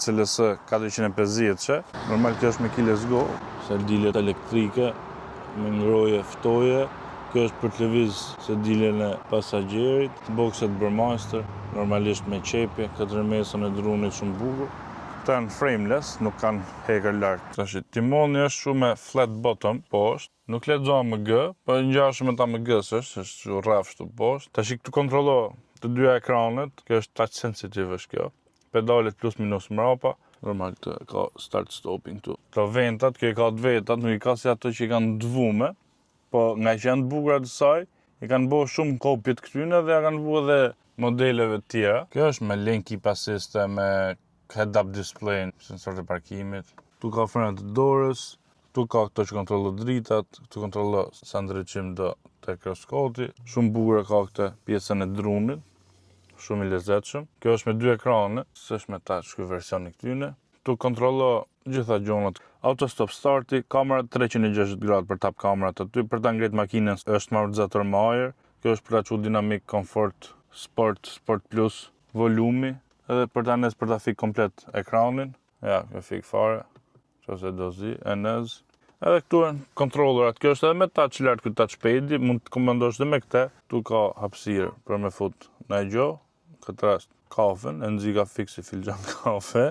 SLS 450-që. Normal kjo është me keyless go, se dilet elektrike, me ngroje ftoje. Kjo është për të lëviz se dilen e pasagjerit, bokset Burmeister, normalisht me qepje, këtë rrëmesën e drunit shumë bukur. Këta janë frameless, nuk kanë hekër lart. Tash timoni është shumë me flat bottom poshtë, nuk lexohet me G, po ngjashëm me ta me G është rraf këtu poshtë. Tash këtu kontrollo të dyja ekranet, kjo është touch sensitive është kjo. Pedalet plus minus mrapa. Normal të ka start stopping këtu. Këto ventat, kjo i ka të vetat, nuk i ka si ato që i kanë dvume. Po nga që janë të bukura të saj, i kanë bërë shumë kopjet këtyne dhe ja kanë bërë edhe modeleve tjera. Kjo është me lane keep assist, me head-up display, sensor të parkimit. Tu ka frenet të dorës, tu ka këto që kontrollo dritat, tu kontrollo sa ndryqim të kroskoti. Shumë bukura ka këtë pjesën e drunit, shumë i lezetshëm. Kjo është me dy ekrane, s'është me touch ky versioni këtyne. Tu kontrollo gjitha gjonat. Auto stop starti, kamera 360 gradë për tap kamerat aty, për ta ngritë makinën është amortizator me ajër. Kjo është për ta çuar dinamik, komfort, sport plus, volumi, edhe për ta nes për ta fik komplet ekranin. Ja, kjo fik fare. Qose do zi, NS. Edhe këtu janë kontrollerat. Kjo është edhe me touch lart, ky touchpad, mund të komandosh edhe me këtë. Tu ka hapësirë për me fut ndaj gjë, këtë rast kafen, e nxika fiksi filxhan kafe.